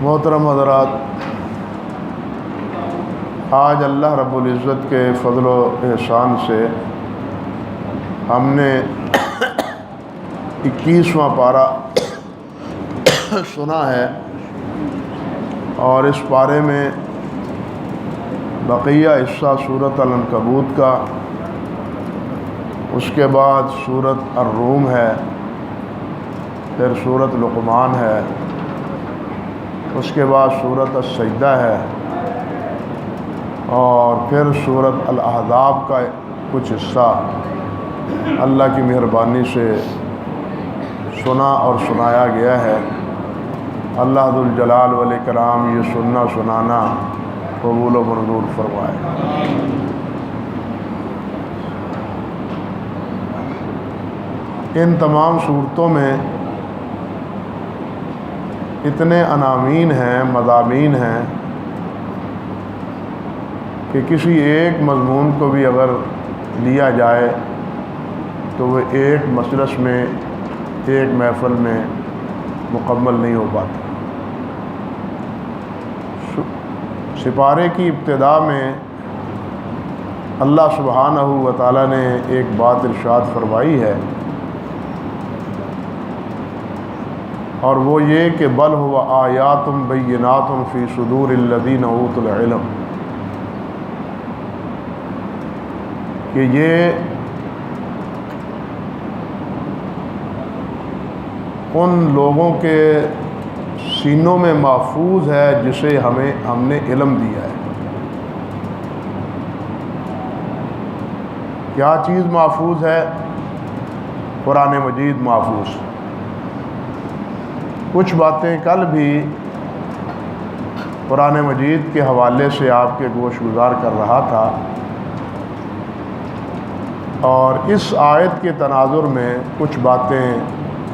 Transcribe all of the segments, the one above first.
محترم حضرات، آج اللہ رب العزت کے فضل و احسان سے ہم نے 21واں پارہ سنا ہے، اور اس پارے میں بقیہ حصہ سورۃ العنکبوت کا، اس کے بعد سورۃ الروم ہے، پھر سورۃ لقمان ہے، اس کے بعد سورۃ السجدہ ہے، اور پھر سورۃ الاحزاب کا کچھ حصہ اللہ کی مہربانی سے سنا اور سنایا گیا ہے۔ اللہ ذو الجلال والاکرام یہ سننا سنانا قبول و منظور فرمائے۔ ان تمام صورتوں میں اتنے عناوین ہیں، مضامین ہیں کہ کسی ایک مضمون کو بھی اگر لیا جائے تو وہ ایک مجلس میں، ایک محفل میں مکمل نہیں ہو پاتا۔ سپارے کی ابتدا میں اللہ سبحانہ و تعالیٰ نے ایک بات ارشاد فرمائی ہے، اور وہ یہ کہ بل هو آیات بینات فی صدور الذین اوتوا العلم، کہ یہ ان لوگوں کے سینوں میں محفوظ ہے جسے ہم نے علم دیا ہے۔ کیا چیز محفوظ ہے؟ قرآن مجید محفوظ۔ کچھ باتیں کل بھی قرآن مجید کے حوالے سے آپ کے گوش گزار کر رہا تھا، اور اس آیت کے تناظر میں کچھ باتیں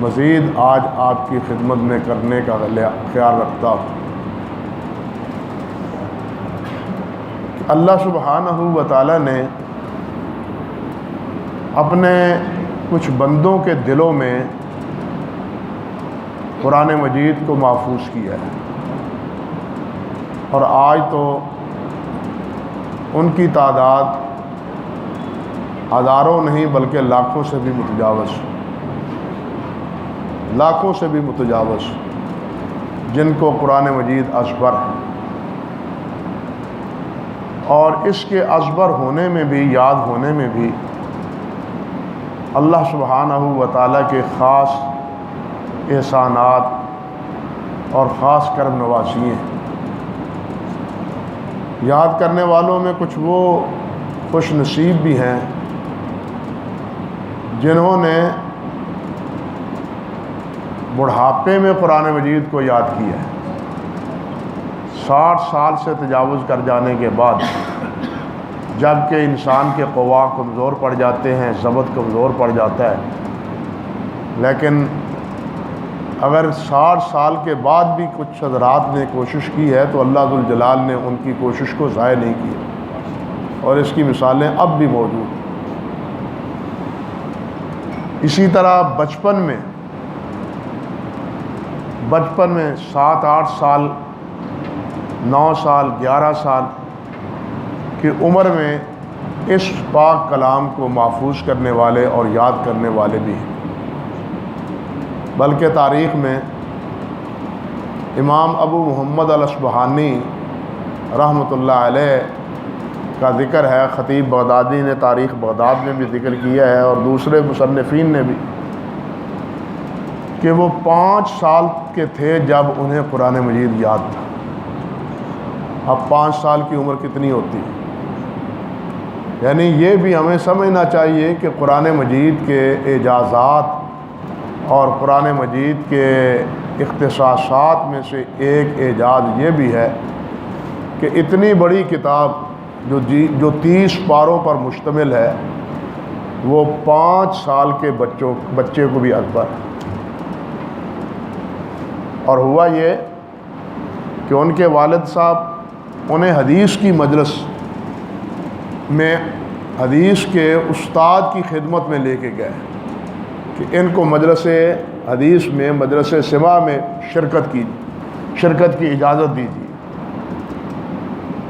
مزید آج آپ کی خدمت میں کرنے کا خیال رکھتا ہوں۔ اللہ سبحانہ و تعالیٰ نے اپنے کچھ بندوں کے دلوں میں قرآن مجید کو محفوظ کیا ہے، اور آج تو ان کی تعداد ہزاروں نہیں بلکہ لاکھوں سے بھی متجاوز جن کو قرآن مجید ازبر ہے، اور اس کے ازبر ہونے میں بھی، یاد ہونے میں بھی اللہ سبحانہ و تعالیٰ کے خاص احسانات اور خاص کرم نوازی ہیں۔ یاد کرنے والوں میں کچھ وہ خوش نصیب بھی ہیں جنہوں نے بڑھاپے میں قرآن مجید کو یاد کیا ہے، 60 سال سے تجاوز کر جانے کے بعد، جب کہ انسان کے قوا کمزور پڑ جاتے ہیں، ضبط کمزور پڑ جاتا ہے، لیکن اگر 60 سال کے بعد بھی کچھ حضرات نے کوشش کی ہے تو اللہ ذوالجلال نے ان کی کوشش کو ضائع نہیں کیا، اور اس کی مثالیں اب بھی موجود ہیں۔ اسی طرح بچپن میں 7 8 سال، 9 سال، 11 سال کی عمر میں اس پاک کلام کو محفوظ کرنے والے اور یاد کرنے والے بھی ہیں۔ بلکہ تاریخ میں امام ابو محمد الاصبہانی رحمۃ اللہ علیہ کا ذکر ہے، خطیب بغدادی نے تاریخ بغداد میں بھی ذکر کیا ہے، اور دوسرے مصنفین نے بھی، کہ وہ 5 سال کے تھے جب انہیں قرآن مجید یاد تھا۔ اب 5 سال کی عمر کتنی ہوتی ہے؟ یعنی یہ بھی ہمیں سمجھنا چاہیے کہ قرآن مجید کے اعجازات اور قرآن مجید کے اختصاصات میں سے ایک اعجاز یہ بھی ہے کہ اتنی بڑی کتاب جو 30 پاروں پر مشتمل ہے، وہ 5 سال کے بچے کو بھی ازبر ہے۔ اور ہوا یہ کہ ان کے والد صاحب انہیں حدیث کی مجلس میں حدیث کے استاد کی خدمت میں لے کے گئے کہ ان کو مجلس حدیث میں، مجلس سماع میں شرکت کی اجازت دیجیے۔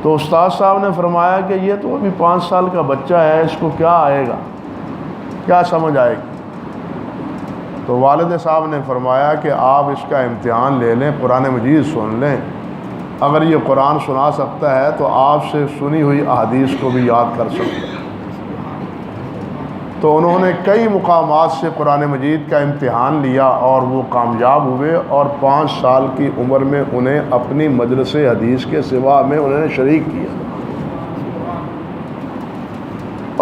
تو استاد صاحب نے فرمایا کہ یہ تو ابھی 5 سال کا بچہ ہے، اس کو کیا آئے گا، کیا سمجھ آئے گی؟ تو والد صاحب نے فرمایا کہ آپ اس کا امتحان لے لیں، قرآن مجید سن لیں، اگر یہ قرآن سنا سکتا ہے تو آپ سے سنی ہوئی احادیث کو بھی یاد کر سکتا ہے۔ تو انہوں نے کئی مقامات سے قرآن مجید کا امتحان لیا اور وہ کامیاب ہوئے، اور 5 سال کی عمر میں انہیں اپنی مجلس حدیث کے سوا میں انہوں نے شریک کیا۔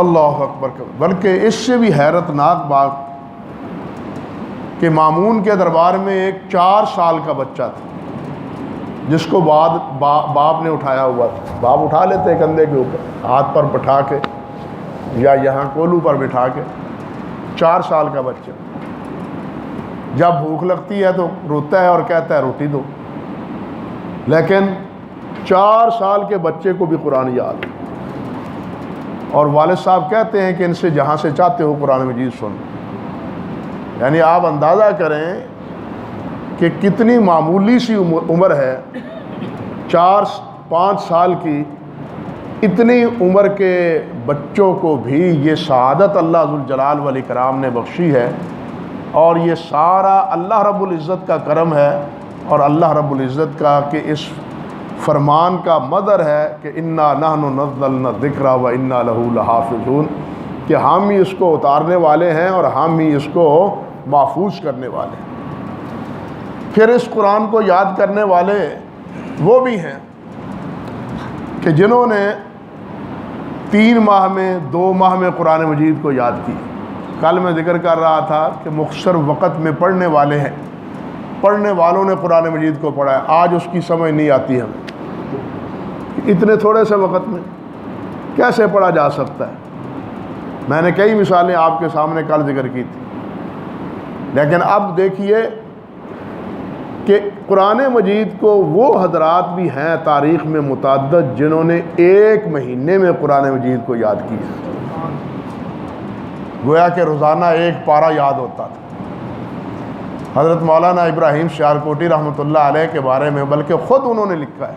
اللہ اکبر۔ بلکہ اس سے بھی حیرت ناک بات کہ مامون کے دربار میں ایک 4 سال کا بچہ تھا جس کو باپ نے اٹھایا ہوا تھا۔ باپ اٹھا لیتے کندھے کے اوپر، ہاتھ پر بٹھا کے یا یہاں کولو پر بٹھا کے، 4 سال کا بچہ جب بھوک لگتی ہے تو روتا ہے اور کہتا ہے روٹی دو، لیکن 4 سال کے بچے کو بھی قرآن یاد ہے، اور والد صاحب کہتے ہیں کہ ان سے جہاں سے چاہتے ہو قرآن مجید سن۔ یعنی آپ اندازہ کریں کہ کتنی معمولی سی عمر ہے، 4-5 سال کی، اتنی عمر کے بچوں کو بھی یہ سعادت اللہ ذوالجلال والاکرام نے بخشی ہے، اور یہ سارا اللہ رب العزت کا کرم ہے، اور اللہ رب العزت کا کہ اس فرمان کا مدر ہے کہ انا نحن نزلنا الذکر و انا لہ لحافظون، کہ ہم ہی اس کو اتارنے والے ہیں اور ہم ہی اس کو محفوظ کرنے والے ہیں۔ پھر اس قرآن کو یاد کرنے والے وہ بھی ہیں کہ جنہوں نے 3 ماہ میں 2 ماہ میں قرآن مجید کو یاد کی۔ کل میں ذکر کر رہا تھا کہ مختصر وقت میں پڑھنے والے ہیں، پڑھنے والوں نے قرآن مجید کو پڑھا ہے، آج اس کی سمجھ نہیں آتی ہمیں کہ اتنے تھوڑے سے وقت میں کیسے پڑھا جا سکتا ہے۔ میں نے کئی مثالیں آپ کے سامنے کل ذکر کی تھی، لیکن اب دیکھیے کہ قرآن مجید کو وہ حضرات بھی ہیں تاریخ میں متعدد جنہوں نے 1 مہینے میں قرآن مجید کو یاد کیا، گویا کہ روزانہ 1 پارہ یاد ہوتا تھا۔ حضرت مولانا ابراہیم سیالکوٹی رحمۃ اللہ علیہ کے بارے میں بلکہ خود انہوں نے لکھا ہے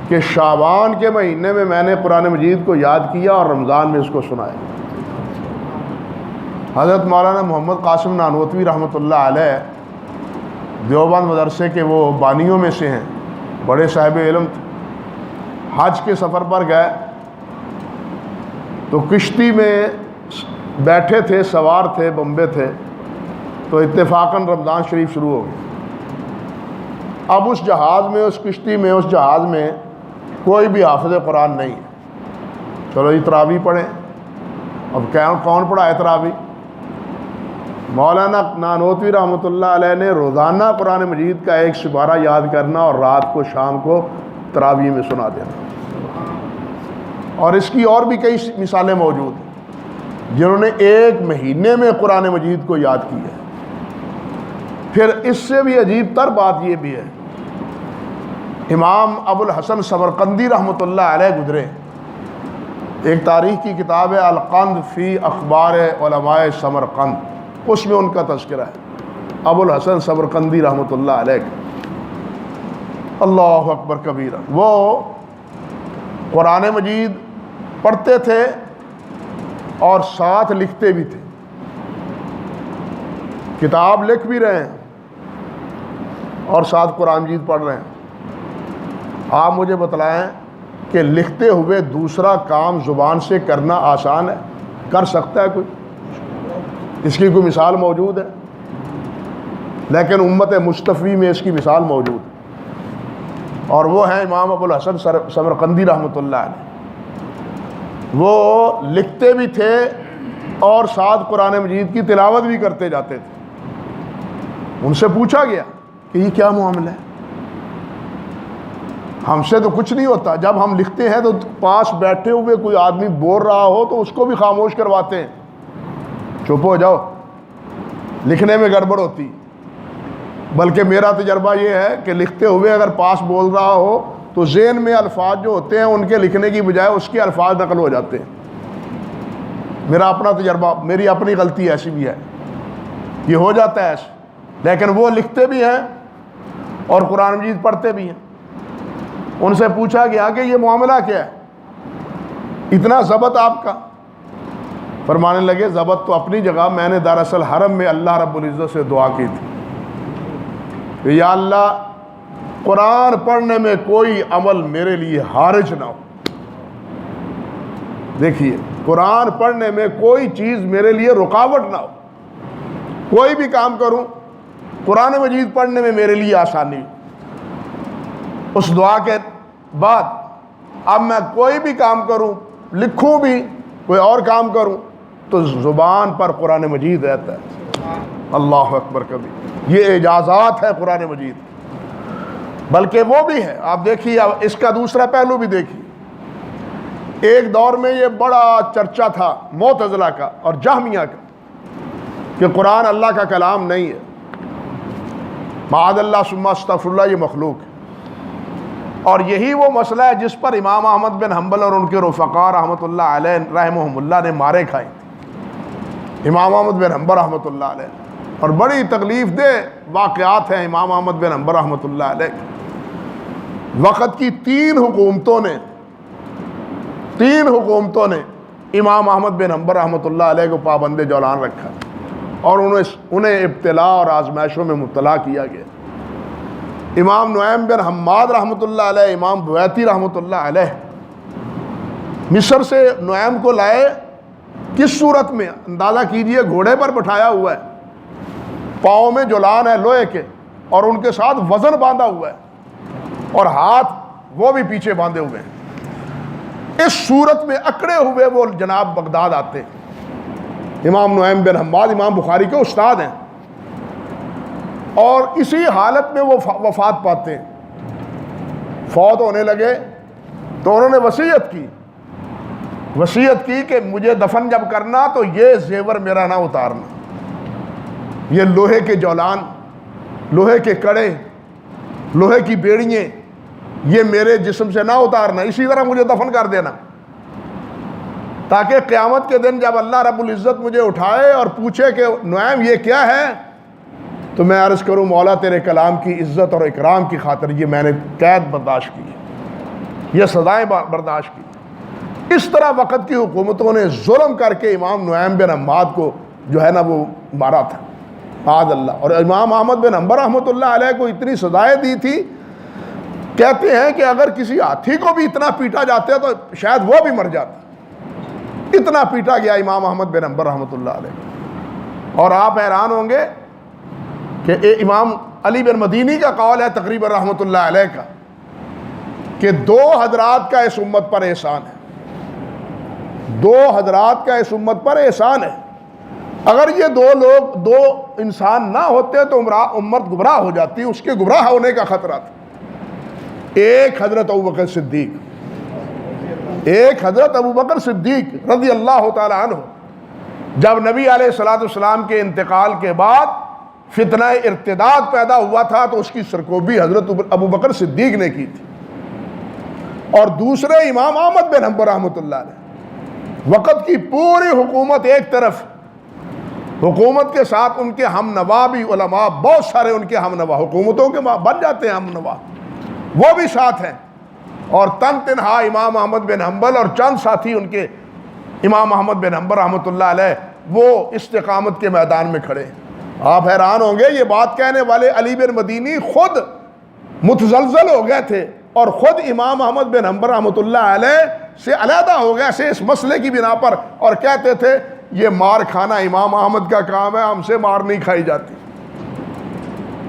کہ شعبان کے مہینے میں نے قرآن مجید کو یاد کیا اور رمضان میں اس کو سنایا۔ حضرت مولانا محمد قاسم نانوتوی رحمۃ اللہ علیہ دیوبند مدرسے کے وہ بانیوں میں سے ہیں، بڑے صاحب علم تھے۔ حج کے سفر پر گئے تو کشتی میں بیٹھے تھے، سوار تھے، بمبے تھے، تو اتفاقاً رمضان شریف شروع ہو گئی۔ اب اس جہاز میں، اس کشتی میں، اس جہاز میں کوئی بھی حافظ قرآن نہیں ہے۔ چلو یہ تراویح پڑھیں۔ اب کون پڑھا ہے تراویح؟ مولانا نانوتوی رحمۃ اللہ علیہ نے روزانہ قرآن مجید کا 1 سپارہ یاد کرنا اور رات کو شام کو تراویح میں سنا دینا۔ اور اس کی اور بھی کئی مثالیں موجود ہیں جنہوں نے 1 مہینے میں قرآن مجید کو یاد کیا ہے۔ پھر اس سے بھی عجیب تر بات یہ بھی ہے، امام ابو الحسن سمرقندی رحمۃ اللہ علیہ گزرے، ایک تاریخ کی کتاب ہے القند فی اخبار علماء سمرقند، اس میں ان کا تذکرہ ہے، ابو الحسن سمرقندی رحمۃ اللہ علیہ۔ اللہ اکبر کبیرہ۔ وہ قرآن مجید پڑھتے تھے اور ساتھ لکھتے بھی تھے، کتاب لکھ بھی رہے ہیں اور ساتھ قرآن مجید پڑھ رہے ہیں۔ آپ مجھے بتلائیں کہ لکھتے ہوئے دوسرا کام زبان سے کرنا آسان ہے؟ کر سکتا ہے کوئی؟ اس کی کوئی مثال موجود ہے؟ لیکن امت مصطفی میں اس کی مثال موجود ہے، اور وہ ہیں امام ابو الحسن سمرقندی رحمۃ اللہ علیہ۔ وہ لکھتے بھی تھے اور ساتھ قرآن مجید کی تلاوت بھی کرتے جاتے تھے۔ ان سے پوچھا گیا کہ یہ کیا معاملہ ہے؟ ہم سے تو کچھ نہیں ہوتا، جب ہم لکھتے ہیں تو پاس بیٹھے ہوئے کوئی آدمی بول رہا ہو تو اس کو بھی خاموش کرواتے ہیں، چپ ہو جاؤ، لکھنے میں گڑبڑ ہوتی۔ بلکہ میرا تجربہ یہ ہے کہ لکھتے ہوئے اگر پاس بول رہا ہو تو ذہن میں الفاظ جو ہوتے ہیں ان کے لکھنے کی بجائے اس کے الفاظ نقل ہو جاتے ہیں۔ میرا اپنا تجربہ، میری اپنی غلطی ایسی بھی ہے یہ ہو جاتا ہے ایسے، لیکن وہ لکھتے بھی ہیں اور قرآن مجید پڑھتے بھی ہیں۔ ان سے پوچھا گیا کہ یہ معاملہ کیا ہے، اتنا ضبط آپ کا؟ فرمانے لگے ضبط تو اپنی جگہ، میں نے دراصل حرم میں اللہ رب العزت سے دعا کی تھی کہ یا اللہ قرآن پڑھنے میں کوئی عمل میرے لیے حارج نہ ہو۔ دیکھیے، قرآن پڑھنے میں کوئی چیز میرے لیے رکاوٹ نہ ہو، کوئی بھی کام کروں قرآن مجید پڑھنے میں میرے لیے آسانی ہو۔ اس دعا کے بعد اب میں کوئی بھی کام کروں، لکھوں بھی، کوئی اور کام کروں، تو زبان پر قرآن مجید رہتا ہے۔ اللہ اکبر کبھی، یہ اعجازات ہے قرآن مجید، بلکہ وہ بھی ہے۔ آپ دیکھیے اس کا دوسرا پہلو بھی دیکھیے۔ ایک دور میں یہ بڑا چرچا تھا معتزلہ کا اور جہمیہ کا کہ قرآن اللہ کا کلام نہیں ہے، معاذ اللہ ثم استغفر اللہ، یہ مخلوق ہے۔ اور یہی وہ مسئلہ ہے جس پر امام احمد بن حنبل اور ان کے رفقا رحمۃ اللہ علیہ رحمہم اللہ نے مارے کھائیں تھی۔ امام احمد بن حنبل رحمۃ اللہ علیہ، اور بڑی تکلیف دہ واقعات ہیں امام احمد بن حنبل رحمۃ اللہ علیہ کے۔ وقت کی تین حکومتوں نے امام احمد بن حنبل رحمۃ اللہ علیہ کو پابند جولان رکھا اور انہیں ابتلا اور آزمائشوں میں مبتلا کیا گیا۔ امام نعیم بن حماد رحمۃ اللہ علیہ، امام بویتی رحمۃ اللہ علیہ مصر سے نعیم کو لائے، کس صورت میں؟ اندازہ کیجئے، گھوڑے پر بٹھایا ہوا ہے، پاؤں میں جولان ہے لوہے کے، اور ان کے ساتھ وزن باندھا ہوا ہے اور ہاتھ وہ بھی پیچھے باندھے ہوئے ہیں۔ اس صورت میں اکڑے ہوئے وہ جناب بغداد آتے۔ امام نعیم بن حماد امام بخاری کے استاد ہیں، اور اسی حالت میں وہ وفات پاتے ہیں۔ فوت ہونے لگے تو انہوں نے وصیت کی کہ مجھے دفن جب کرنا تو یہ زیور میرا نہ اتارنا، یہ لوہے کے جولان، لوہے کے کڑے، لوہے کی بیڑیاں، یہ میرے جسم سے نہ اتارنا، اسی طرح مجھے دفن کر دینا، تاکہ قیامت کے دن جب اللہ رب العزت مجھے اٹھائے اور پوچھے کہ نعیم یہ کیا ہے، تو میں عرض کروں مولا تیرے کلام کی عزت اور اکرام کی خاطر یہ میں نے قید برداشت کی، یہ سزائیں برداشت کی۔ اس طرح وقت کی حکومتوں نے ظلم کر کے امام نعیم بن حماد کو جو ہے نا وہ مارا تھا، معاذ اللہ۔ اور امام احمد بن حنبل رحمۃ اللہ علیہ کو اتنی سزائیں دی تھی، کہتے ہیں کہ اگر کسی ہاتھی کو بھی اتنا پیٹا جاتا تو شاید وہ بھی مر جاتا، اتنا پیٹا گیا امام احمد بن حنبل رحمۃ اللہ علیہ۔ اور آپ حیران ہوں گے کہ امام علی بن مدینی کا قول ہے تقریباً رحمۃ اللہ علیہ کا کہ 2 حضرات کا اس امت پر احسان ہے، 2 حضرات کا اس امت پر احسان ہے۔ اگر یہ 2 انسان نہ ہوتے تو امت گمراہ ہو جاتی، اس کے گمراہ ہونے کا خطرہ تھا۔ ایک حضرت ابوبکر صدیق رضی اللہ تعالی عنہ، جب نبی علیہ الصلوۃ والسلام کے انتقال کے بعد فتنہ ارتداد پیدا ہوا تھا تو اس کی سرکوبی حضرت ابوبکر صدیق نے کی تھی۔ اور دوسرے امام احمد بن حنبل رحمۃ اللہ علیہ، وقت کی پوری حکومت ایک طرف، حکومت کے ساتھ ان کے ہم نوا بھی علماء، بہت سارے ان کے ہم نوا، حکومتوں کے بن جاتے ہیں ہم نوا، وہ بھی ساتھ ہیں، اور تنہا امام احمد بن حنبل اور چند ساتھی ان کے امام احمد بن حنبل رحمۃ اللہ علیہ وہ استقامت کے میدان میں کھڑے۔ آپ حیران ہوں گے، یہ بات کہنے والے علی بن مدینی خود متزلزل ہو گئے تھے اور خود امام احمد بن حنبل رحمۃ اللہ علیہ سے علیحدہ ہو گئے سے اس مسئلے کی بنا پر، اور کہتے تھے یہ مار کھانا امام احمد کا کام ہے، ہم سے مار نہیں کھائی جاتی،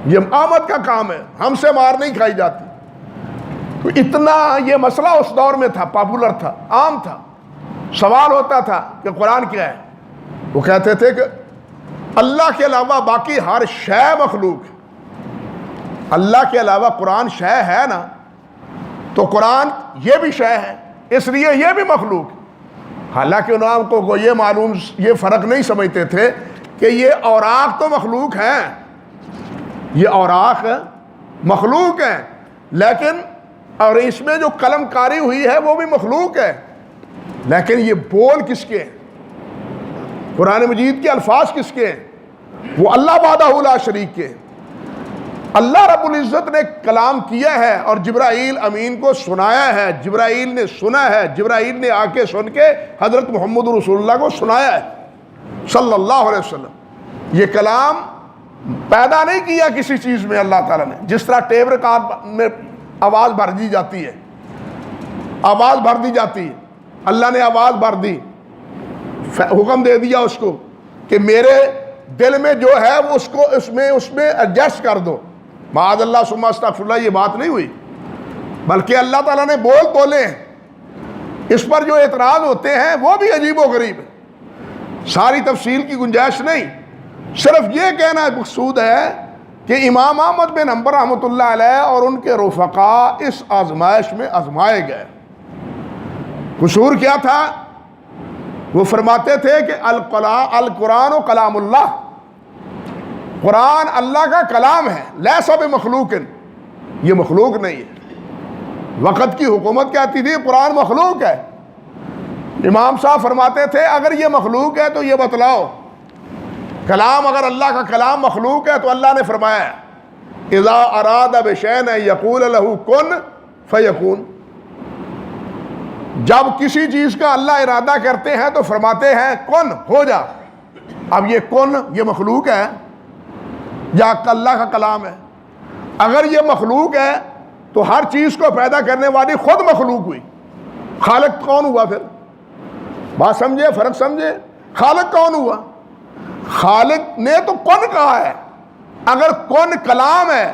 یہ احمد کا کام ہے، ہم سے مار نہیں کھائی جاتی۔ تو اتنا یہ مسئلہ اس دور میں تھا، پاپولر تھا، عام تھا۔ سوال ہوتا تھا کہ قرآن کیا ہے، وہ کہتے تھے کہ اللہ کے علاوہ باقی ہر شے مخلوق ہے، اللہ کے علاوہ قرآن شے ہے نا، تو قرآن یہ بھی شے ہے، اس لیے یہ بھی مخلوق ہے۔ حالانکہ انہوں کو یہ معلوم، یہ فرق نہیں سمجھتے تھے کہ یہ اوراق تو مخلوق ہیں، یہ اوراق مخلوق ہیں، لیکن اور اس میں جو قلم کاری ہوئی ہے وہ بھی مخلوق ہے، لیکن یہ بول کس کے ہیں؟ قرآن مجید کے الفاظ کس کے ہیں؟ وہ اللہ وحدہ لا شریک کے. اللہ رب العزت نے کلام کیا ہے اور جبرائیل امین کو سنایا ہے. جبرائیل نے سنا ہے, جبرائیل نے آ کے سن کے حضرت محمد رسول اللہ کو سنایا ہے صلی اللہ علیہ وسلم. یہ کلام پیدا نہیں کیا کسی چیز میں اللہ تعالیٰ نے. جس طرح ٹیپ ریکارڈ میں آواز بھر دی جاتی ہے, آواز بھر دی جاتی ہے, اللہ نے آواز بھر دی, حکم دے دیا اس کو کہ میرے دل میں جو ہے وہ اس میں ایڈجسٹ کر دو. معاذ اللہ ثم استغفر اللہ, یہ بات نہیں ہوئی, بلکہ اللہ تعالیٰ نے بولے ہیں. اس پر جو اعتراض ہوتے ہیں وہ بھی عجیب و غریب ہے, ساری تفصیل کی گنجائش نہیں. صرف یہ کہنا مقصود ہے کہ امام احمد بن حنبل رحمۃ اللہ علیہ اور ان کے رفقا اس آزمائش میں آزمائے گئے. قصور کیا تھا؟ وہ فرماتے تھے کہ القرآن و کلام اللہ, قرآن اللہ کا کلام ہے, لیس بمخلوق, یہ مخلوق نہیں ہے. وقت کی حکومت کہتی تھی قرآن مخلوق ہے. امام صاحب فرماتے تھے اگر یہ مخلوق ہے تو یہ بتلاؤ, کلام اگر اللہ کا کلام مخلوق ہے تو اللہ نے فرمایا اذا اراد بشیء یقول له کن فیکون, جب کسی چیز کا اللہ ارادہ کرتے ہیں تو فرماتے ہیں کن, ہو جا. اب یہ کن یہ مخلوق ہے یا اللہ کا کلام ہے؟ اگر یہ مخلوق ہے تو ہر چیز کو پیدا کرنے والی خود مخلوق ہوئی. خالق کون ہوا پھر؟ بات سمجھے, فرق سمجھے. خالق کون ہوا؟ خالق نے تو کن کہا ہے. اگر کن کلام ہے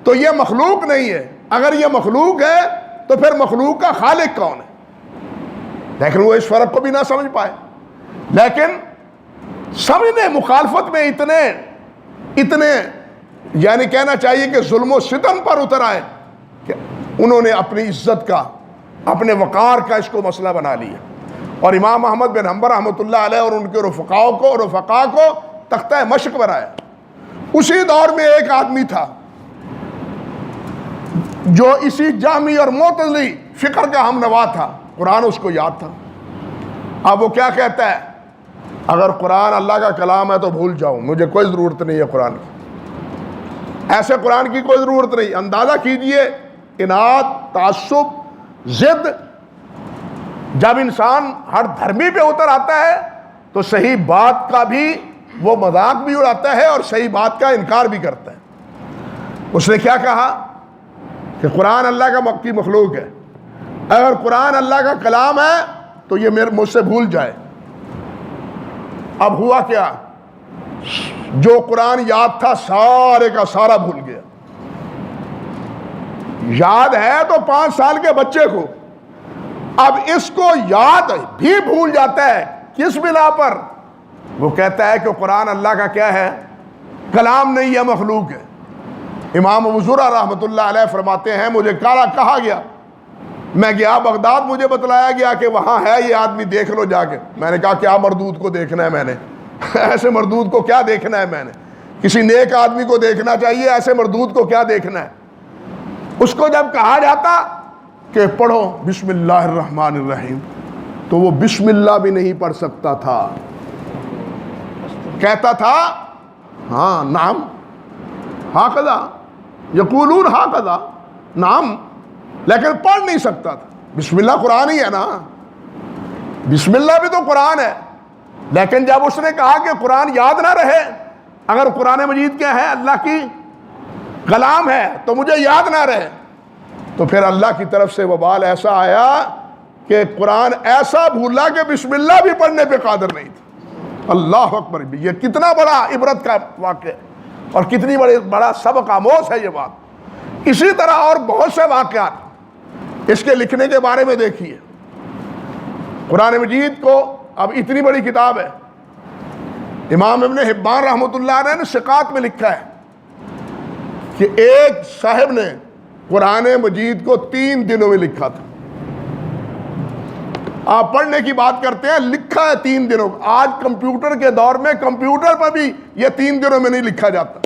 تو یہ مخلوق نہیں ہے. اگر یہ مخلوق ہے تو پھر مخلوق کا خالق کون ہے؟ لیکن وہ اس فرق کو بھی نہ سمجھ پائے. لیکن سمجھنے مخالفت میں اتنے یعنی کہنا چاہیے کہ ظلم و ستم پر اتر آئے کہ انہوں نے اپنی عزت کا, اپنے وقار کا اس کو مسئلہ بنا لیا. اور امام احمد بن حنبل رحمۃ اللہ علیہ اور ان کے رفقا کو تختہ مشق بنایا. اسی دور میں ایک آدمی تھا جو اسی جہمی اور معتزلی فکر کا ہم نوا تھا, قرآن اس کو یاد تھا. اب وہ کیا کہتا ہے, اگر قرآن اللہ کا کلام ہے تو بھول جاؤ, مجھے کوئی ضرورت نہیں ہے قرآن کی. ایسے قرآن کی کوئی ضرورت نہیں. اندازہ کیجئے اناد, تعصب, ضد. جب انسان ہر دھرمی پہ اتر آتا ہے تو صحیح بات کا بھی وہ مذاق بھی اڑاتا ہے اور صحیح بات کا انکار بھی کرتا ہے. اس نے کیا کہا کہ قرآن اللہ کی مخلوق ہے, اگر قرآن اللہ کا کلام ہے تو یہ مجھ سے بھول جائے. اب ہوا کیا, جو قرآن یاد تھا سارے کا سارا بھول گیا. یاد ہے تو 5 سال کے بچے کو, اب اس کو یاد بھی بھول جاتا ہے. کس بنا پر؟ وہ کہتا ہے کہ قرآن اللہ کا کیا ہے, کلام نہیں ہے, مخلوق ہے. امام ابو زرع رحمۃ اللہ علیہ فرماتے ہیں مجھے کہا گیا, میں گیا بغداد, مجھے بتلایا گیا کہ وہاں ہے یہ آدمی, دیکھ لو جا کے. میں نے کہا کیا مردود کو دیکھنا ہے میں نے, ایسے مردود کو کیا دیکھنا ہے میں نے, کسی نیک آدمی کو دیکھنا چاہیے, ایسے مردود کو کیا دیکھنا ہے. اس کو جب کہا جاتا کہ پڑھو بسم اللہ الرحمن الرحیم تو وہ بسم اللہ بھی نہیں پڑھ سکتا تھا. کہتا تھا ہاں نعم ہاکذا یقولون ہاکذا نعم, لیکن پڑھ نہیں سکتا تھا. بسم اللہ قرآن ہی ہے نا, بسم اللہ بھی تو قرآن ہے. لیکن جب اس نے کہا کہ قرآن یاد نہ رہے, اگر قرآن مجید کیا ہے, اللہ کی کلام ہے, تو مجھے یاد نہ رہے, تو پھر اللہ کی طرف سے وبال ایسا آیا کہ قرآن ایسا بھولا کہ بسم اللہ بھی پڑھنے پہ قادر نہیں تھا. اللہ اکبر. یہ کتنا بڑا عبرت کا واقعہ اور کتنی بڑا سبق آموز ہے یہ بات. اسی طرح اور بہت سے واقعات اس کے لکھنے کے بارے میں دیکھیے. قرآن مجید کو اب اتنی بڑی کتاب ہے. امام ابن حبان رحمۃ اللہ علیہ نے ثقات میں لکھا ہے کہ ایک صاحب نے قرآن مجید کو 3 دنوں میں لکھا تھا. آپ پڑھنے کی بات کرتے ہیں, لکھا ہے 3 دنوں. آج کمپیوٹر کے دور میں کمپیوٹر پر بھی یہ 3 دنوں میں نہیں لکھا جاتا.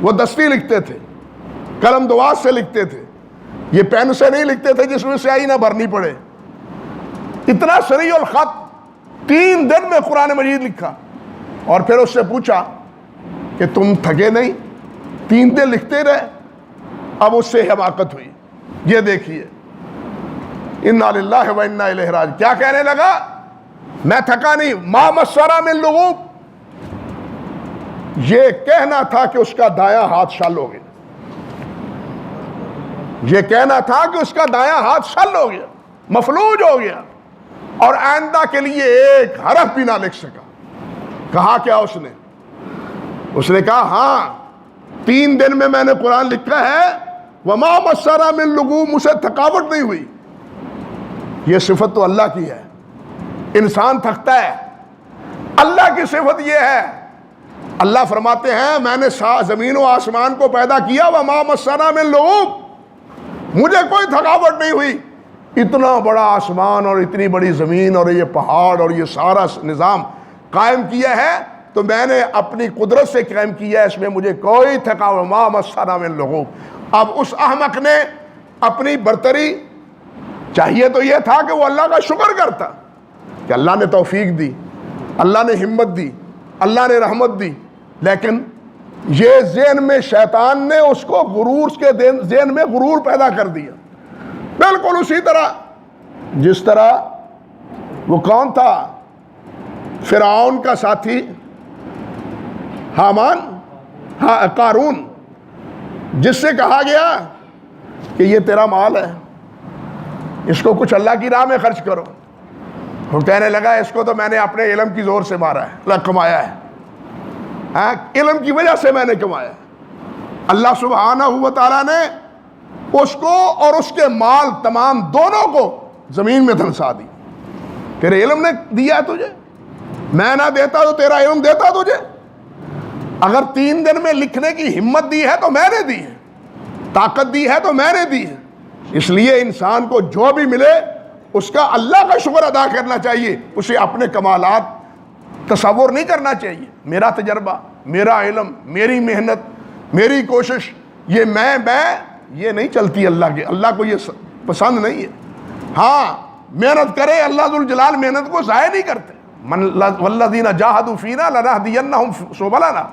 وہ دستی لکھتے تھے, قلم دواس سے لکھتے تھے, یہ پین سے نہیں لکھتے تھے جس میں سیاہی نہ بھرنی پڑے. اتنا سریع الخط 3 دن میں قرآن مجید لکھا. اور پھر اس سے پوچھا کہ تم تھکے نہیں؟ 3 دن لکھتے رہے۔ اب اس سے حماقت ہوئی۔ یہ دیکھیے، انا للہ و انا الیہ راجعون، کیا کہنے لگا؟ میں تھکا نہیں، ما مسنا من لغوب۔ یہ کہنا تھا کہ اس کا دایاں ہاتھ شل ہو گیا، یہ کہنا تھا کہ اس کا دایاں ہاتھ شل ہو گیا، مفلوج ہو گیا، اور آئندہ کے لیے ایک حرف بھی نہ لکھ سکا۔ کہا کیا اس نے کہا ہاں 3 دن میں نے قرآن لکھا ہے، وما مسنا من لغوب، مجھے تھکاوٹ نہیں ہوئی۔ یہ صفت تو اللہ کی ہے، انسان تھکتا ہے، اللہ کی صفت یہ ہے۔ اللہ فرماتے ہیں میں نے زمین و آسمان کو پیدا کیا، وما مسنا من لغوب، مجھے کوئی تھکاوٹ نہیں ہوئی۔ اتنا بڑا آسمان اور اتنی بڑی زمین اور یہ پہاڑ اور یہ سارا نظام قائم کیا ہے تو میں نے اپنی قدرت سے قائم کیا ہے، اس میں مجھے کوئی تھکاوٹ، وما مسنا من لغوب۔ اب اس احمق نے اپنی برتری، چاہیے تو یہ تھا کہ وہ اللہ کا شکر کرتا کہ اللہ نے توفیق دی، اللہ نے ہمت دی، اللہ نے رحمت دی، لیکن یہ ذہن میں شیطان نے اس کو غرور کے ذہن میں غرور پیدا کر دیا۔ بالکل اسی طرح جس طرح وہ کون تھا، فرعون کا ساتھی حامان، قارون، جس سے کہا گیا کہ یہ تیرا مال ہے، اس کو کچھ اللہ کی راہ میں خرچ کرو۔ وہ کہنے لگا اس کو تو میں نے اپنے علم کی زور سے مارا ہے، کمایا ہے، علم کی وجہ سے میں نے کمایا۔ اللہ سبحانہ و تعالیٰ نے اس کو اور اس کے مال تمام دونوں کو زمین میں دھنسا دی۔ تیرے علم نے دیا تجھے، میں نہ دیتا تو تیرا علم دیتا تجھے۔ اگر 3 دن میں لکھنے کی ہمت دی ہے تو میں نے دی ہے، طاقت دی ہے تو میں نے دی ہے۔ اس لیے انسان کو جو بھی ملے اس کا اللہ کا شکر ادا کرنا چاہیے، اسے اپنے کمالات تصور نہیں کرنا چاہیے۔ میرا تجربہ، میرا علم، میری محنت، میری کوشش، یہ میں یہ نہیں چلتی اللہ کے، اللہ کو یہ پسند نہیں ہے۔ ہاں محنت کرے، اللہ ذوالجلال محنت کو ضائع نہیں کرتے۔ والذین جاہدوا فینا لنہدینہم سبلنا،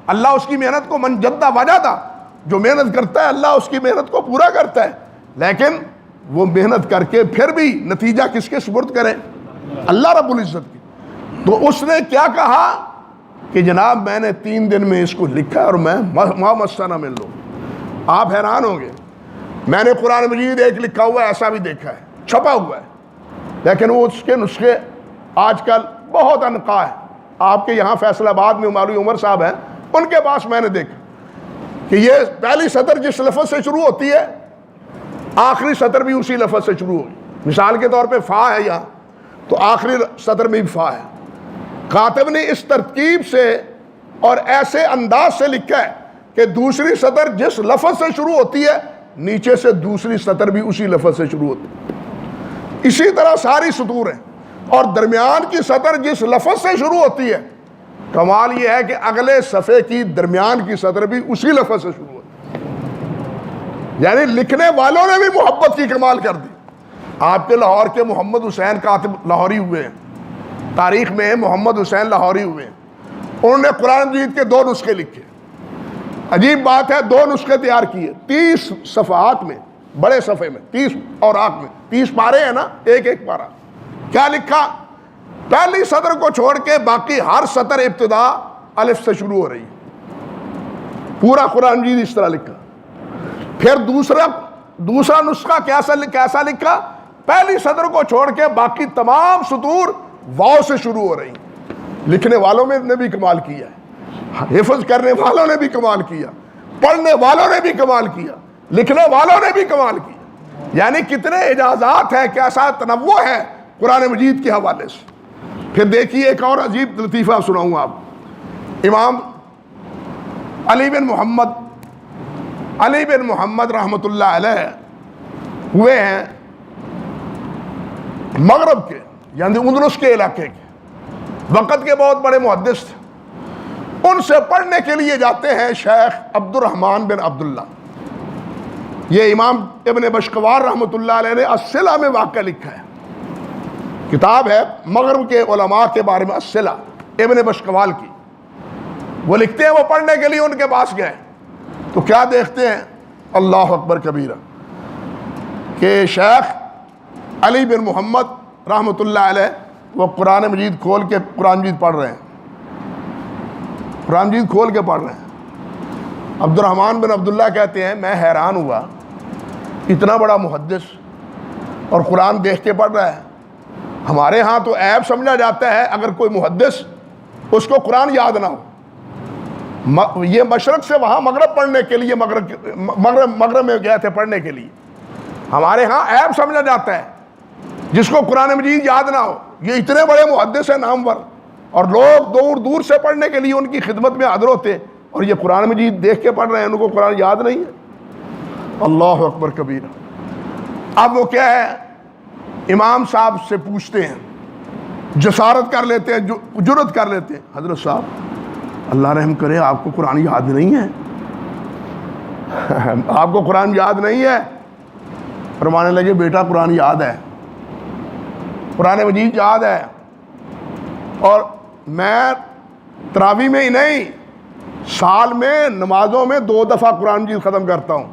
اللہ اس کی محنت کو من جدہ وجدہ، جو محنت کرتا ہے اللہ اس کی محنت کو پورا کرتا ہے، لیکن وہ محنت کر کے پھر بھی نتیجہ کس کے سپرد کرے؟ اللہ رب العزت کی۔ تو اس نے کیا کہا کہ جناب میں نے 3 دن میں اس کو لکھا اور میں ما مسنا من لغوب۔ آپ حیران ہوں گے، میں نے قرآن مجید ایک لکھا ہوا ہے، ایسا بھی دیکھا ہے، چھپا ہوا ہے، لیکن وہ اس کے نسخے آج کل بہت انقا ہے۔ آپ کے یہاں فیصل آباد میں مولوی عمر صاحب ہیں، ان کے پاس میں نے دیکھا کہ یہ پہلی سطر جس لفظ سے شروع ہوتی ہے آخری سطر بھی اسی لفظ سے شروع ہوگی۔ مثال کے طور پہ فا ہے یہاں، تو آخری سطر میں بھی فا ہے۔ کاتب نے اس ترتیب سے اور ایسے انداز سے لکھا ہے کہ دوسری سطر جس لفظ سے شروع ہوتی ہے نیچے سے دوسری سطر بھی اسی لفظ سے شروع ہوتی ہے، اسی طرح ساری سطور ہیں، اور درمیان کی سطر جس لفظ سے شروع ہوتی ہے، کمال یہ ہے کہ اگلے صفحے کی درمیان کی سطر بھی اسی لفظ سے شروع ہوتی ہے۔ یعنی لکھنے والوں نے بھی محبت کی کمال کر دی۔ آپ کے لاہور کے محمد حسین کاتب لاہوری ہوئے ہیں، تاریخ میں محمد حسین لاہوری ہوئے ہیں، انہوں نے قرآن مجید کے 2 نسخے لکھے۔ عجیب بات ہے، 2 نسخے تیار کیے 30 صفحات میں، بڑے صفحے میں، 30 اوراق میں، 30 پارے ہیں نا، ایک ایک پارا۔ کیا لکھا؟ پہلی سطر کو چھوڑ کے باقی ہر سطر ابتدا الف سے شروع ہو رہی ہے۔ پورا قرآن مجید اس طرح لکھا۔ پھر دوسرا نسخہ کیسا لکھا؟ پہلی سطر کو چھوڑ کے باقی تمام سطور واو سے شروع ہو رہی ہیں۔ لکھنے والوں نے بھی کمال کیا ہے، حفظ کرنے والوں نے بھی کمال کیا، پڑھنے والوں نے بھی کمال کیا، لکھنے والوں نے بھی کمال کیا۔ یعنی کتنے اجازات ہیں، کیسا تنوع ہے قرآن مجید کے حوالے سے۔ پھر دیکھیے ایک اور عجیب لطیفہ سناؤں آپ۔ امام علی بن محمد رحمۃ اللہ علیہ ہوئے ہیں مغرب کے، یعنی اندلس کے علاقے کے، وقت کے بہت بڑے محدث تھے۔ ان سے پڑھنے کے لیے جاتے ہیں شیخ عبد الرحمن بن عبداللہ۔ یہ امام ابن بشقوار رحمۃ اللہ علیہ نے الصلہ میں واقعہ لکھا ہے، کتاب ہے مغرب کے علماء کے بارے میں، الصلہ ابن بشقوال کی۔ وہ لکھتے ہیں وہ پڑھنے کے لیے ان کے پاس گئے تو کیا دیکھتے ہیں، اللہ اکبر کبیرہ، کہ شیخ علی بن محمد رحمۃ اللہ علیہ وہ قرآن مجید کھول کے قرآن مجید پڑھ رہے ہیں، قرآن مجید کھول کے پڑھ رہے ہیں۔ عبد الرحمن بن عبداللہ کہتے ہیں میں حیران ہوا، اتنا بڑا محدث اور قرآن دیکھ کے پڑھ رہا ہے۔ ہمارے ہاں تو عیب سمجھا جاتا ہے اگر کوئی محدث اس کو قرآن یاد نہ ہو۔ یہ مشرق سے وہاں مغرب پڑھنے کے لیے مغرب میں گئے تھے پڑھنے کے لیے، ہمارے ہاں عیب سمجھا جاتا ہے جس کو قرآن مجید یاد نہ ہو۔ یہ اتنے بڑے محدث ہیں نامور، اور لوگ دور دور سے پڑھنے کے لیے ان کی خدمت میں حاضر ہوتے، اور یہ قرآن مجید دیکھ کے پڑھ رہے ہیں، ان کو قرآن یاد نہیں ہے۔ اللہ اکبر کبیرہ۔ اب وہ کیا ہے، امام صاحب سے پوچھتے ہیں، جسارت کر لیتے ہیں، جرت کر لیتے ہیں، حضرت صاحب اللہ رحم کرے آپ کو قرآن یاد نہیں ہے؟ آپ کو قرآن یاد نہیں ہے؟ فرمانے لگے بیٹا قرآن یاد ہے، قرآن مجید یاد ہے، اور میں تراویح میں ہی نہیں، سال میں نمازوں میں 2 دفعہ قرآن مجید ختم کرتا ہوں۔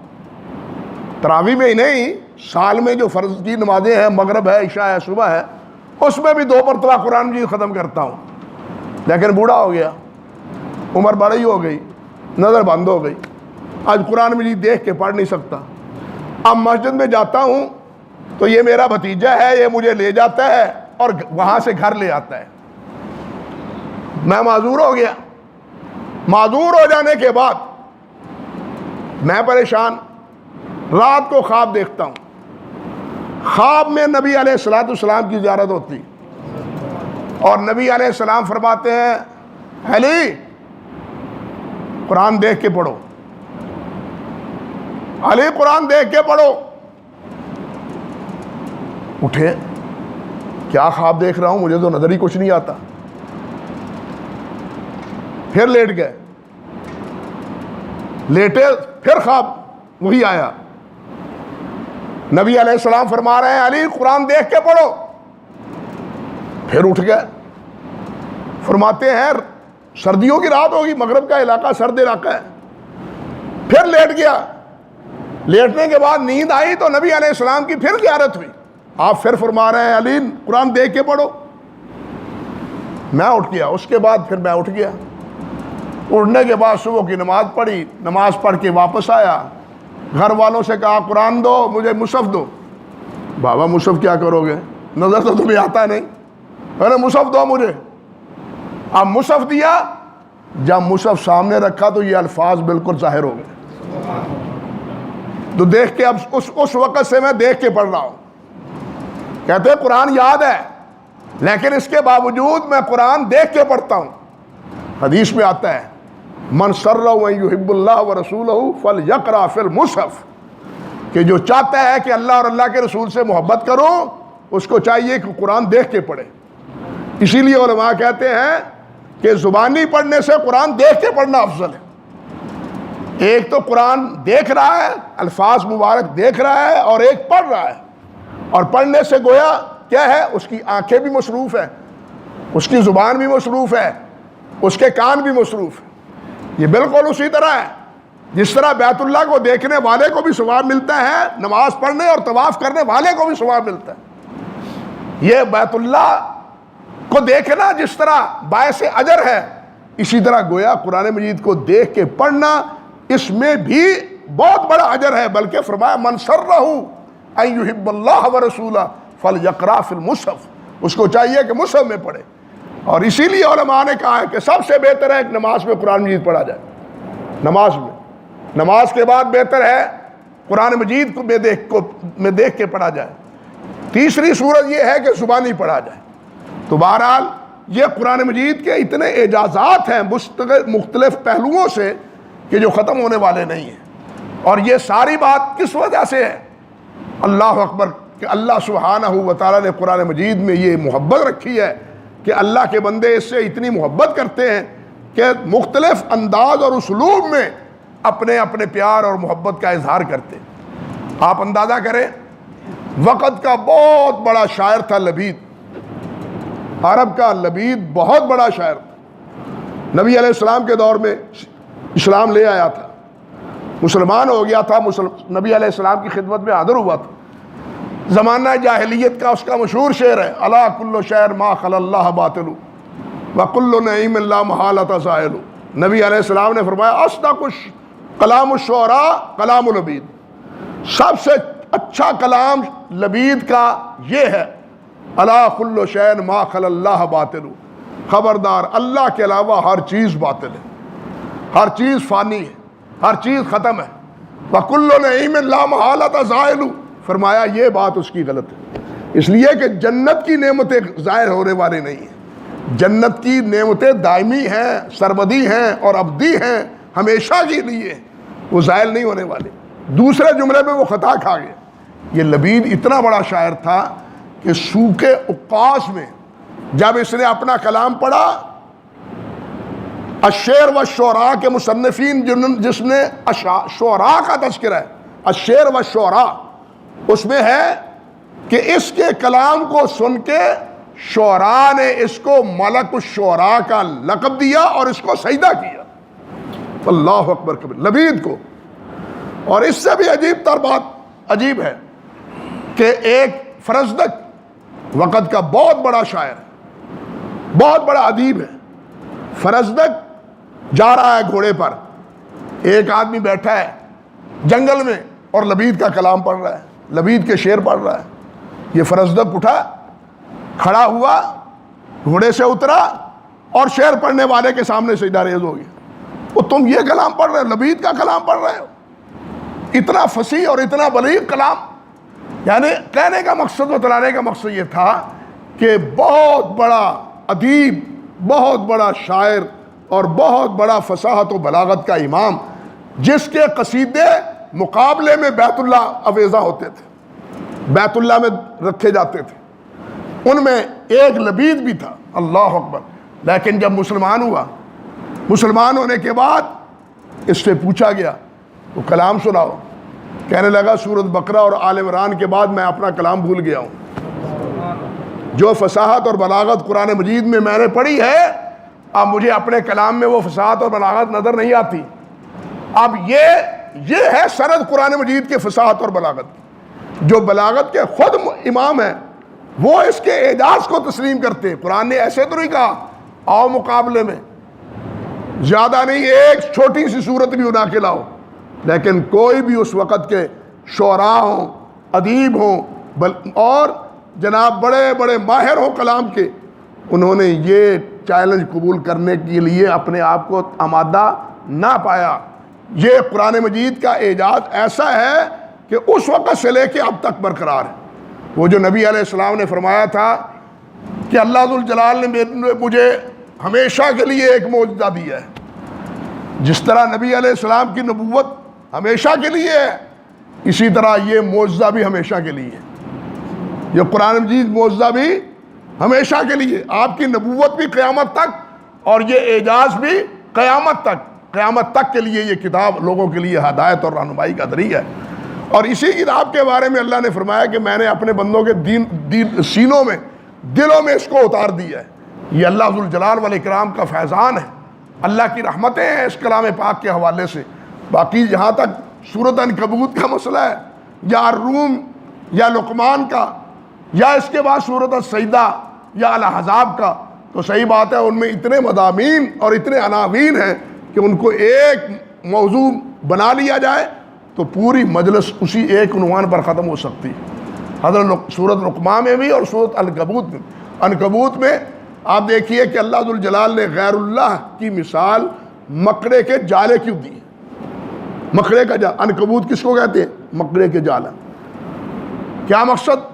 تراویح میں ہی نہیں، سال میں جو فرض کی نمازیں ہیں، مغرب ہے، عشاء ہے، صبح ہے، اس میں بھی 2 مرتبہ قرآن مجید ختم کرتا ہوں۔ لیکن بوڑھا ہو گیا، عمر بڑی ہو گئی، نظر بند ہو گئی، آج قرآن مجید دیکھ کے پڑھ نہیں سکتا۔ اب مسجد میں جاتا ہوں تو یہ میرا بھتیجا ہے، یہ مجھے لے جاتا ہے اور وہاں سے گھر لے آتا ہے۔ میں معذور ہو گیا۔ معذور ہو جانے کے بعد میں پریشان، رات کو خواب دیکھتا ہوں، خواب میں نبی علیہ الصلوۃ والسلام کی زیارت ہوتی، اور نبی علیہ السلام فرماتے ہیں علی قرآن دیکھ کے پڑھو، علی قرآن دیکھ کے پڑھو۔ اٹھے، کیا خواب دیکھ رہا ہوں، مجھے تو نظر ہی کچھ نہیں آتا۔ پھر لیٹ گئے، لیٹے پھر خواب وہی آیا، نبی علیہ السلام فرما رہے ہیں علی قرآن دیکھ کے پڑھو۔ پھر اٹھ گئے، فرماتے ہیں سردیوں کی رات ہوگی، مغرب کا علاقہ سرد علاقہ ہے۔ پھر لیٹ گیا، لیٹنے کے بعد نیند آئی تو نبی علیہ السلام کی پھر زیارت ہوئی، آپ پھر فرما رہے ہیں علی قرآن دیکھ کے پڑھو۔ میں اٹھ گیا، اس کے بعد پھر میں اٹھ گیا، اٹھنے کے بعد صبح کی نماز پڑھی، نماز پڑھ کے واپس آیا، گھر والوں سے کہا قرآن دو، مجھے مصحف دو۔ بابا مصحف کیا کرو گے، نظر تو تمہیں آتا نہیں، ارے مصحف دو مجھے۔ اب مصحف دیا، جب مصحف سامنے رکھا تو یہ الفاظ بالکل ظاہر ہو گئے، تو دیکھ کے اب اس وقت سے میں دیکھ کے پڑھ رہا ہوں۔ کہتے ہیں قرآن یاد ہے لیکن اس کے باوجود میں قرآن دیکھ کے پڑھتا ہوں۔ حدیث میں آتا ہے من سرہ ان یحب اللہ ورسولہ فلیقرأ فی المصحف، کہ جو چاہتا ہے کہ اللہ اور اللہ کے رسول سے محبت کرو اس کو چاہیے کہ قرآن دیکھ کے پڑھے۔ اسی لیے علماء کہتے ہیں کہ زبانی پڑھنے سے قرآن دیکھ کے پڑھنا افضل ہے۔ ایک تو قرآن دیکھ رہا ہے، الفاظ مبارک دیکھ رہا ہے، اور ایک پڑھ رہا ہے، اور پڑھنے سے گویا کیا ہے، اس کی آنکھیں بھی مصروف ہیں، اس کی زبان بھی مصروف ہے، اس کے کان بھی مصروف ہیں۔ یہ بالکل اسی طرح ہے جس طرح بیت اللہ کو دیکھنے والے کو بھی ثواب ملتا ہے، نماز پڑھنے اور طواف کرنے والے کو بھی ثواب ملتا ہے۔ یہ بیت اللہ کو دیکھنا جس طرح باعث اجر ہے، اسی طرح گویا قرآن مجید کو دیکھ کے پڑھنا اس میں بھی بہت بڑا اجر ہے۔ بلکہ فرمایا من سرہ ان یحب اللہ ورسولہ فلیقرأ فی المصحف، اس کو چاہیے کہ مصحف میں پڑھے۔ اور اسی لیے علماء نے کہا ہے کہ سب سے بہتر ہے کہ نماز میں قرآن مجید پڑھا جائے، نماز میں، نماز کے بعد بہتر ہے قرآن مجید کو میں دیکھ کے پڑھا جائے۔ تیسری صورت یہ ہے کہ زبانی پڑھا جائے۔ تو بہرحال یہ قرآن مجید کے اتنے اعجازات ہیں مختلف پہلوؤں سے کہ جو ختم ہونے والے نہیں ہیں۔ اور یہ ساری بات کس وجہ سے ہے، اللہ اکبر، کہ اللہ سبحانہ و تعالیٰ نے قرآن مجید میں یہ محبت رکھی ہے کہ اللہ کے بندے اس سے اتنی محبت کرتے ہیں کہ مختلف انداز اور اسلوب میں اپنے اپنے پیار اور محبت کا اظہار کرتے ہیں۔ آپ اندازہ کریں، وقت کا بہت بڑا شاعر تھا لبید، عرب کا لبید بہت بڑا شاعر تھا، نبی علیہ السلام کے دور میں اسلام لے آیا تھا، مسلمان ہو گیا تھا، نبی علیہ السلام کی خدمت میں حاضر ہوا تھا۔ زمانہ جاہلیت کا اس کا مشہور شعر ہے، الا کل شعر ما خل اللہ باطل وکل نعیم لا محالۃ زائل۔ نبی علیہ السلام نے فرمایا اصدق کلام الشعراء کلام لبید، سب سے اچھا کلام لبید کا یہ ہے، الا کل شعر ما خل اللہ باطل، خبردار اللہ کے علاوہ ہر چیز باطل ہے، ہر چیز فانی ہے، ہر چیز ختم ہے۔ وکل نعیم لا محالۃ زائل، فرمایا یہ بات اس کی غلط ہے، اس لیے کہ جنت کی نعمتیں ظاہر ہونے والی نہیں ہیں، جنت کی نعمتیں دائمی ہیں، سرمدی ہیں اور ابدی ہیں، ہمیشہ کے لیے، وہ زائل نہیں ہونے والی۔ دوسرے جملے میں وہ خطا کھا گئے۔ یہ لبید اتنا بڑا شاعر تھا کہ سوق عکاظ میں جب اس نے اپنا کلام پڑھا، الشعر والشعراء کے مصنفین جس نے شعراء کا تذکرہ ہے، الشعر والشعراء، اس میں ہے کہ اس کے کلام کو سن کے شعراء نے اس کو ملک الشعراء کا لقب دیا اور اس کو سجدہ کیا، اللہ اکبر کبیر، لبید کو۔ اور اس سے بھی عجیب تر بات عجیب ہے کہ ایک فرزدق وقت کا بہت بڑا شاعر، بہت بڑا ادیب ہے، فرزدق جا رہا ہے گھوڑے پر، ایک آدمی بیٹھا ہے جنگل میں اور لبید کا کلام پڑھ رہا ہے، لبید کے شعر پڑھ رہا ہے۔ یہ فرزدق اٹھا، کھڑا ہوا، گھوڑے سے اترا اور شعر پڑھنے والے کے سامنے سجدہ ریز ہو گیا۔ وہ تم یہ کلام پڑھ رہے ہو، لبید کا کلام پڑھ رہے ہو؟ اتنا فصیح اور اتنا بلیغ کلام۔ یعنی کہنے کا مقصد، بتلانے کا مقصد یہ تھا کہ بہت بڑا ادیب، بہت بڑا شاعر اور بہت بڑا فصاحت و بلاغت کا امام، جس کے قصیدے مقابلے میں بیت اللہ اویزہ ہوتے تھے، بیت اللہ میں رکھے جاتے تھے، ان میں ایک لبید بھی تھا، اللہ اکبر۔ لیکن جب مسلمان ہوا، مسلمان ہونے کے بعد اس سے پوچھا گیا، وہ کلام سناؤ، کہنے لگا سورۃ بقرہ اور آل عمران کے بعد میں اپنا کلام بھول گیا ہوں، جو فصاحت اور بلاغت قرآن مجید میں نے پڑھی ہے، اب مجھے اپنے کلام میں وہ فصاحت اور بلاغت نظر نہیں آتی۔ اب یہ ہے سند قرآن مجید کے فصاحت اور بلاغت، جو بلاغت کے خود امام ہیں وہ اس کے اعجاز کو تسلیم کرتے ہیں۔ قرآن نے ایسے تو نہیں کہا آؤ مقابلے میں، زیادہ نہیں ایک چھوٹی سی صورت بھی بنا کے لاؤ، لیکن کوئی بھی اس وقت کے شعراء ہوں، ادیب ہوں اور جناب بڑے بڑے ماہر ہوں کلام کے، انہوں نے یہ چیلنج قبول کرنے کے لیے اپنے آپ کو آمادہ نہ پایا۔ یہ قرآن مجید کا اعجاز ایسا ہے کہ اس وقت سے لے کے اب تک برقرار ہے۔ وہ جو نبی علیہ السلام نے فرمایا تھا کہ اللہ ذوالجلال نے مجھے ہمیشہ کے لیے ایک معجزہ دیا ہے، جس طرح نبی علیہ السلام کی نبوت ہمیشہ کے لیے ہے، اسی طرح یہ معجزہ بھی ہمیشہ کے لیے ہے۔ یہ قرآن مجید معجزہ بھی ہمیشہ کے لیے، آپ کی نبوت بھی قیامت تک اور یہ اعجاز بھی قیامت تک کے لیے یہ کتاب لوگوں کے لیے ہدایت اور رہنمائی کا ذریعہ ہے۔ اور اسی کتاب کے بارے میں اللہ نے فرمایا کہ میں نے اپنے بندوں کے سینوں میں، دلوں میں اس کو اتار دیا ہے۔ یہ اللہ ذوالجلال والاکرام کا فیضان ہے، اللہ کی رحمتیں ہیں اس کلام پاک کے حوالے سے۔ باقی جہاں تک سورۃ عنکبوت کا مسئلہ ہے یا الروم یا لقمان کا یا اس کے بعد سورۃ السجدہ یا الاحزاب کا، تو صحیح بات ہے ان میں اتنے مضامین اور اتنے عناوین ہیں کہ ان کو ایک موضوع بنا لیا جائے تو پوری مجلس اسی ایک عنوان پر ختم ہو سکتی ہے۔ حضرت سورۃ لقمان میں بھی اور سورۃ عنکبوت میں آپ دیکھیے کہ اللہ ذوالجلال نے غیر اللہ کی مثال مکڑے کے جالے کیوں دی ہے۔ مکڑے کا جال، عنکبوت کس کو کہتے ہیں؟ مکڑے کے جالا۔ کیا مقصد؟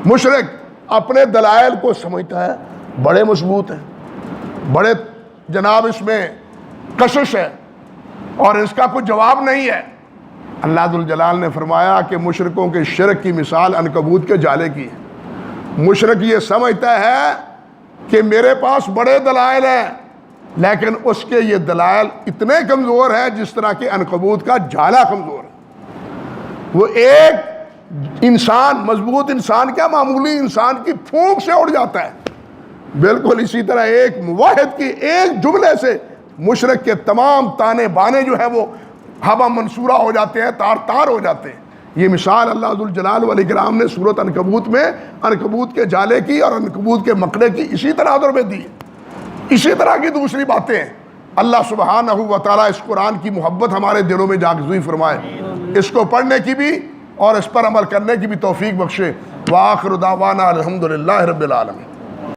مشرک اپنے دلائل کو سمجھتا ہے بڑے مضبوط ہیں، بڑے جناب اس میں کشش ہے اور اس کا کوئی جواب نہیں ہے۔ اللہ ذوالجلال نے فرمایا کہ مشرکوں کے شرک کی مثال عنکبوت کے جالے کی ہے۔ مشرک یہ سمجھتا ہے کہ میرے پاس بڑے دلائل ہیں، لیکن اس کے یہ دلائل اتنے کمزور ہیں جس طرح کہ عنکبوت کا جالا کمزور ہے۔ وہ ایک انسان، مضبوط انسان کیا، معمولی انسان کی پھونک سے اڑ جاتا ہے، بالکل اسی طرح ایک واحد کی ایک جملے سے مشرک کے تمام تانے بانے جو ہے وہ ہوا منصورہ ہو جاتے ہیں، تار تار ہو جاتے ہیں۔ یہ مثال اللہ ذوالجلال والاکرام نے سورۃ عنکبوت میں عنکبوت کے جالے کی اور عنکبوت کے مکڑے کی اسی تناظر میں دی۔ اسی طرح کی دوسری باتیں ہیں۔ اللہ سبحانہ و تعالیٰ اس قرآن کی محبت ہمارے دلوں میں جاگزوئی فرمائے، اس کو پڑھنے کی بھی اور اس پر عمل کرنے کی بھی توفیق بخشے۔ وآخر دعوانا الحمدللہ رب العالمین۔